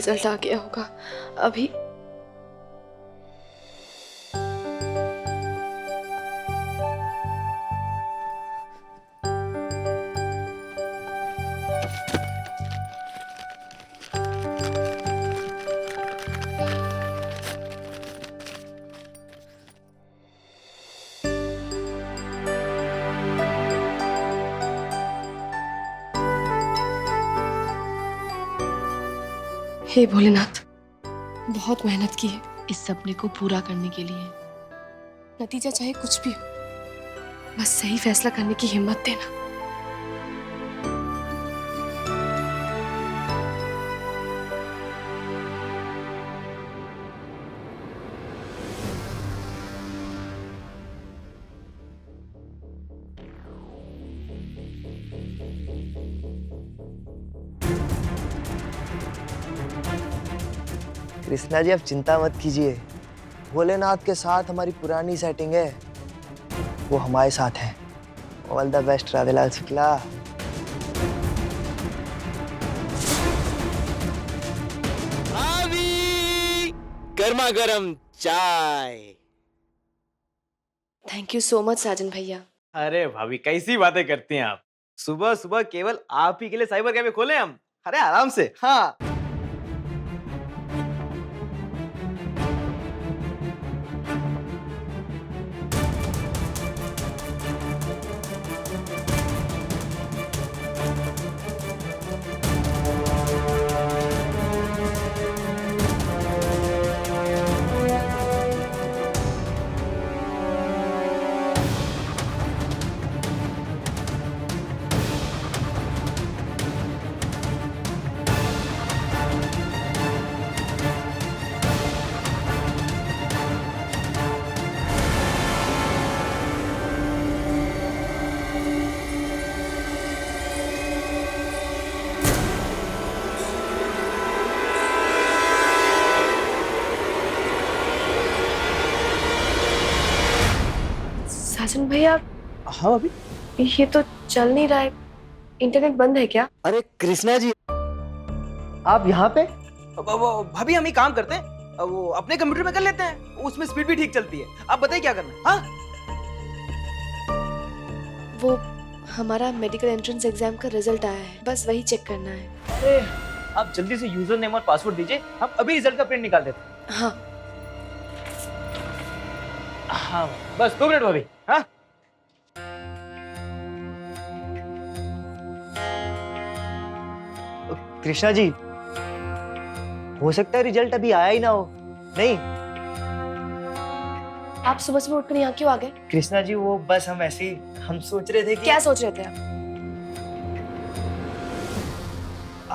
Result आ गया होगा। अभी हे भोलेनाथ, बहुत मेहनत की है इस सपने को पूरा करने के लिए। नतीजा चाहे कुछ भी हो, बस सही फैसला करने की हिम्मत देना। कृष्णा जी, आप चिंता मत कीजिए। भोलेनाथ के साथ हमारी पुरानी सेटिंग है, वो हमारे साथ है। All the best Radhelal Shukla. भाभी, गर्मा गर्म चाय। थैंक यू सो मच साजन भैया। अरे भाभी, कैसी बातें करती हैं आप। सुबह सुबह केवल आप ही के लिए साइबर कैफे खोले हम। अरे आराम से। हाँ, साजन भैया, हाँ भाभी। ये तो चल नहीं रहा है। इंटरनेट बंद है क्या? अरे कृष्णा जी, आप यहाँ पे? भाभी हम ही काम करते हैं, वो अपने कंप्यूटर में कर लेते हैं, उसमें स्पीड भी ठीक चलती है। आप बताइए क्या करना है। हाँ, वो हमारा मेडिकल एंट्रेंस एग्जाम का रिजल्ट आया है, बस वही चेक करना है। अरे आप जल्दी से यूजर नेम और पासवर्ड दीजिए, हम अभी रिजल्ट का प्रिंट निकाल देते हैं। हाँ, हाँ बस 2 मिनट भाभी। हाँ, कृष्णा जी, हो सकता है रिजल्ट अभी आया ही ना हो। नहीं आप सुबह सुबह उठकर यहाँ क्यों आ गए? कृष्णा जी, वो बस हम ऐसे ही हम सोच रहे थे कि क्या सोच रहे थे आप?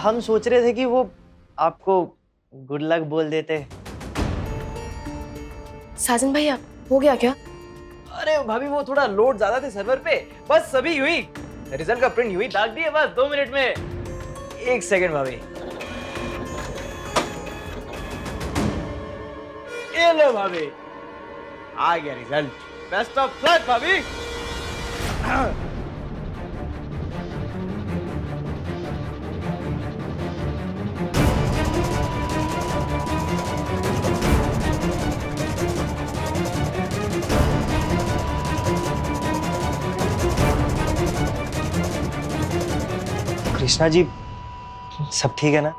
हम सोच रहे थे कि वो आपको गुड लक बोल देते। साजन भैया, हो गया क्या? अरे भाभी वो थोड़ा लोड ज्यादा थे सर्वर पे, बस अभी हुई। रिजल्ट का प्रिंट हुई डाल दिए, बस 2 मिनट में। 1 सेकंड भाभी, ये लो भाभी, आ गया रिजल्ट। बेस्ट ऑफ लक भाभी। कृष्णा जी, सब ठीक है ना?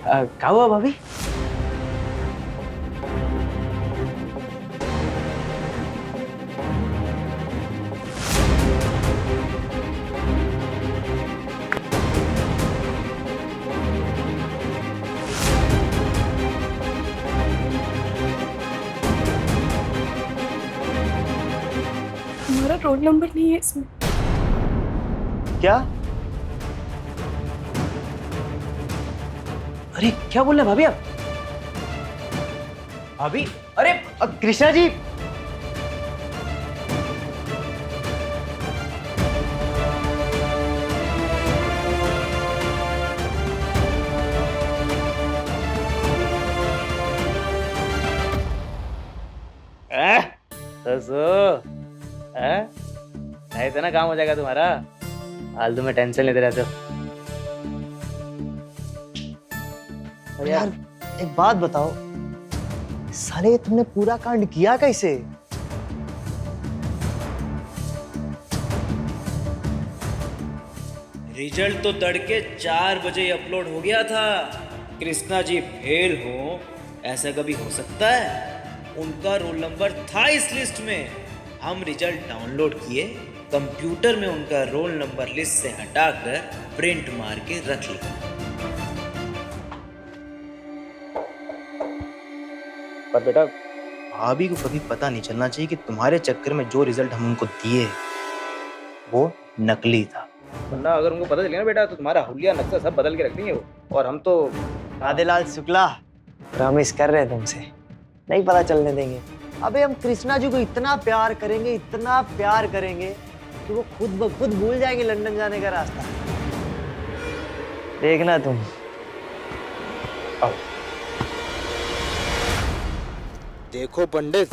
क्या हुआ भाभी? हमारा रोल नंबर नहीं है इसमें। क्या? अरे क्या बोल रहे हैं भाभी आप? भाभी, अरे कृष्णा जी, नहीं तो ना काम हो जाएगा तुम्हारा। फालतू में टेंशन लेते रहते हो। अरे यार एक बात बताओ, साले तुमने पूरा कांड किया कैसे? रिजल्ट तो तड़के 4 बजे अपलोड हो गया था। कृष्णा जी फेल हो ऐसा कभी हो सकता है? उनका रोल नंबर था इस लिस्ट में। हम रिजल्ट डाउनलोड किए, कंप्यूटर में उनका रोल नंबर लिस्ट से हटाकर प्रिंट मार के रख लिया। पर बेटा भाभी को कभी पता नहीं चलना चाहिए कि तुम्हारे चक्कर में जो रिजल्ट हम उनको दिए वो नकली था। वरना अगर उनको पता चलेगा ना बेटा तो तुम्हारा हुलिया नक्शा सब बदल के रख देंगे वो। और हम तो राधेलाल शुक्ला, प्रॉमिस कर रहे हैं तुमसे, नहीं पता चलने देंगे। अबे हम कृष्णा जी को इतना प्यार करेंगे, इतना प्यार करेंगे कि वो खुद ब खुद भूल जाएंगे लंदन जाने का रास्ता। देखना तुम। आओ। देखो पंडित,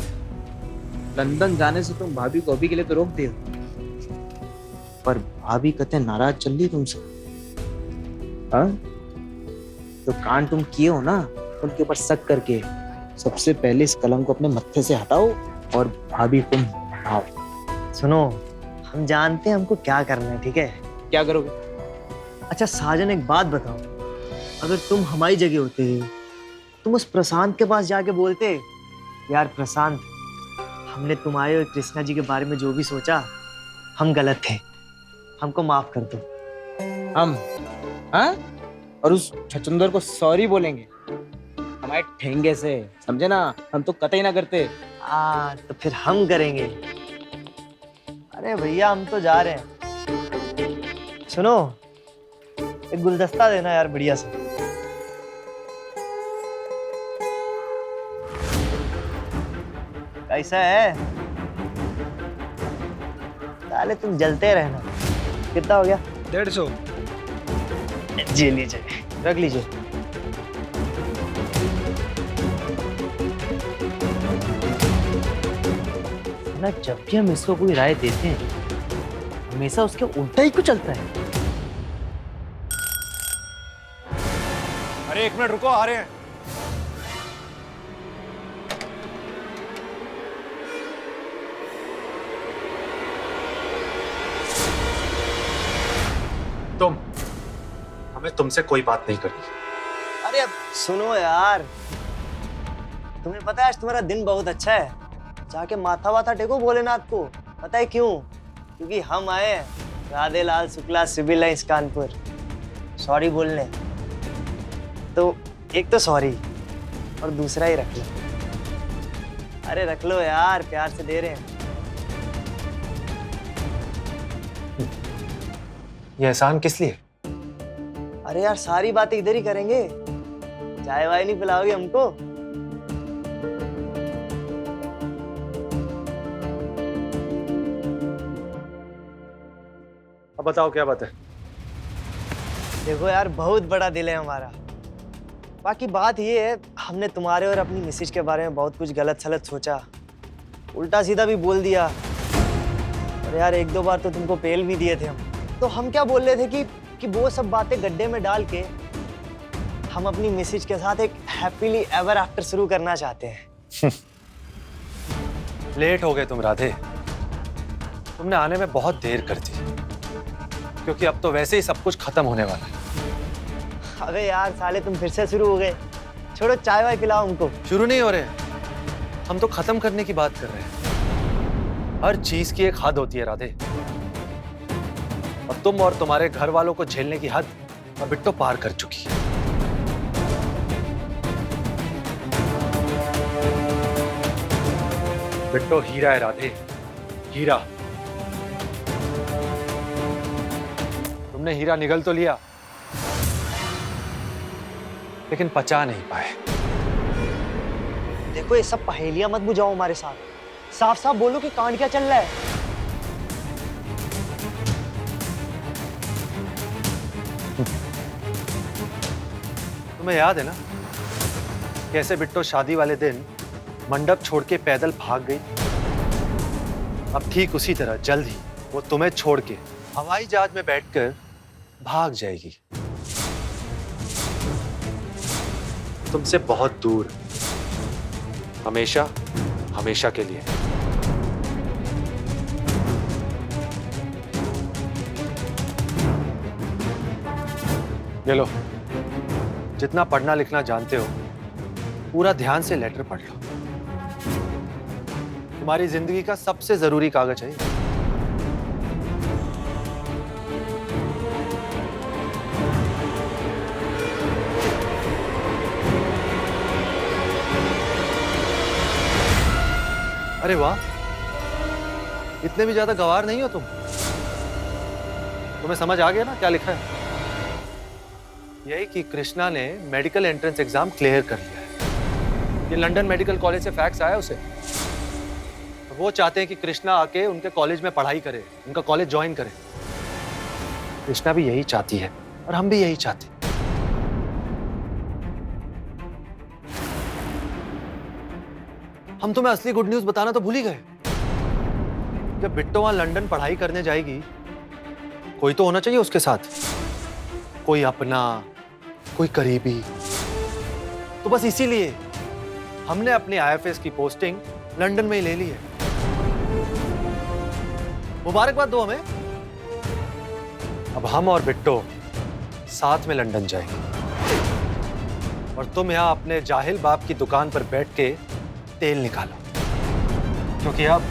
लंदन जाने से तुम भाभी को अभी के लिए तो रोक दे, पर भाभी कहते नाराज चल रही तुमसे। हाँ? तो कांड तुम किए हो ना उनके ऊपर शक करके, सबसे पहले इस कलम को अपने मत्थे से हटाओ और भाभी को हटाओ। सुनो, हम जानते हैं हमको क्या करना है, ठीक है? क्या करोगे? अच्छा साजन एक बात बताओ, अगर तुम हमारी जगह होते, तुम उस प्रशांत के पास जाके बोलते, यार प्रशांत, हमने तुम्हारे और कृष्णा जी के बारे में जो भी सोचा हम गलत थे, हमको माफ कर दो। हम? हाँ? और उस छचुंदर को सॉरी बोलेंगे हमारे ठेंगे से, समझे ना? हम तो कतई ना करते। तो फिर हम करेंगे। अरे भैया हम तो जा रहे हैं। सुनो, एक गुलदस्ता देना यार बढ़िया से। कैसा है? साले तुम जलते रहना। कितना हो गया? 150। जी लीजिए, रख लीजिए। ना जब भी हम इसको कोई राय देते हैं हमेशा उसके उल्टा ही कुछ चलता है। अरे 1 मिनट रुको, आ रहे हैं। तुम, हमें तुमसे कोई बात नहीं करनी। अरे अब सुनो यार, तुम्हें पता है आज तुम्हारा दिन बहुत अच्छा है। जाके माथा वाथा टेको भोलेनाथ को। पता है क्यों? क्योंकि हम आए हैं Radhelal Shukla Civil Lines Kanpur sorry बोलने। तो एक तो सॉरी और दूसरा ही रख लो। अरे रख लो यार, प्यार से दे रहे हैं। ये एहसान किस लिए? अरे यार सारी बातें इधर ही करेंगे। चाय वाय नहीं पिलाओगे हमको? अब बताओ क्या बात है? देखो यार बहुत बड़ा दिल है हमारा। बाकी बात ये है, हमने तुम्हारे और अपनी मिसेज के बारे में बहुत कुछ गलत सलत सोचा, उल्टा सीधा भी बोल दिया। और यार 1-2 बार तो तुमको पेल भी दिए थे हम। तो हम क्या बोल रहे थे कि वो सब बातें गड्ढे में डाल के हम अपनी मिसेज के साथ एक हैप्पीली एवर आफ्टर शुरू करना चाहते हैं। लेट हो गए तुम राधे, तुमने आने में बहुत देर कर दी, क्योंकि अब तो वैसे ही सब कुछ खत्म होने वाला है। अबे यार साले तुम फिर से शुरू हो गए। छोड़ो, चाय वाय पिलाओ हमको। शुरू नहीं हो रहे, हम तो खत्म करने की बात कर रहे हैं। हर चीज की एक हद होती है राधे, और तुम और तुम्हारे घर वालों को झेलने की हद अब बिट्टो पार कर चुकी है। बिट्टो हीरा है राधे, हीरा। तुमने हीरा निगल तो लिया, लेकिन पचा नहीं पाए। देखो ये सब पहेलियां मत बुझाओ हमारे साथ, साफ साफ बोलो कि कांड क्या चल रहा है। तुम्हें याद है ना कैसे बिट्टो शादी वाले दिन मंडप छोड़ के पैदल भाग गई? अब ठीक उसी तरह जल्द ही वो तुम्हें छोड़ के हवाई जहाज में बैठकर भाग जाएगी। तुमसे बहुत दूर, हमेशा हमेशा के लिए। ये लो, जितना पढ़ना लिखना जानते हो पूरा ध्यान से लेटर पढ़ लो। तुम्हारी जिंदगी का सबसे जरूरी कागज है ये। अरे वाह, इतने भी ज्यादा गंवार नहीं हो तुम। तुम्हें समझ आ गया ना क्या लिखा है? यही कि कृष्णा ने मेडिकल एंट्रेंस एग्जाम क्लियर कर लिया है। ये लंदन मेडिकल कॉलेज से फैक्स आया उसे। वो चाहते हैं कि कृष्णा आके उनके कॉलेज में पढ़ाई करे, उनका कॉलेज ज्वाइन करे। कृष्णा भी यही चाहती है और हम भी यही चाहते हैं। हम तुम्हें असली गुड न्यूज बताना तो भूल ही गए। जब बिट्टो वहां लंदन पढ़ाई करने जाएगी, कोई तो होना चाहिए उसके साथ, कोई अपना, कोई करीबी। तो बस इसीलिए हमने अपनी आईएफएस की पोस्टिंग लंदन में ही ले ली है। मुबारकबाद दो हमें। अब हम और बिट्टो साथ में लंदन जाएंगे और तुम यहां अपने जाहिल बाप की दुकान पर बैठ के तेल निकालो, क्योंकि अब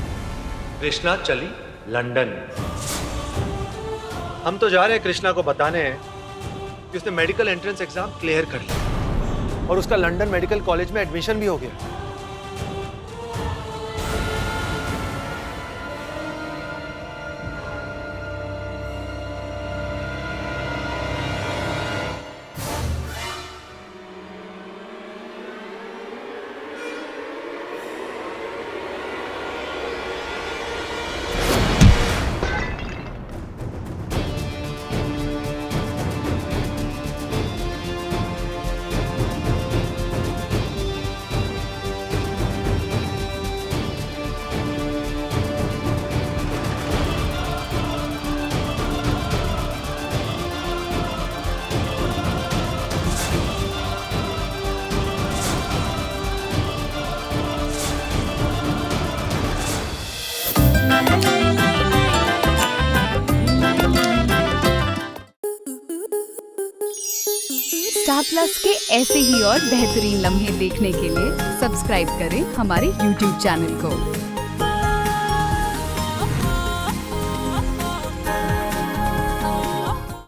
कृष्णा चली लंदन। हम तो जा रहे हैं कृष्णा को बताने कि उसने मेडिकल एंट्रेंस एग्जाम क्लियर कर लिया और उसका लंदन मेडिकल कॉलेज में एडमिशन भी हो गया। स्टार प्लस के ऐसे ही और बेहतरीन लम्हे देखने के लिए सब्सक्राइब करें हमारे YouTube चैनल को।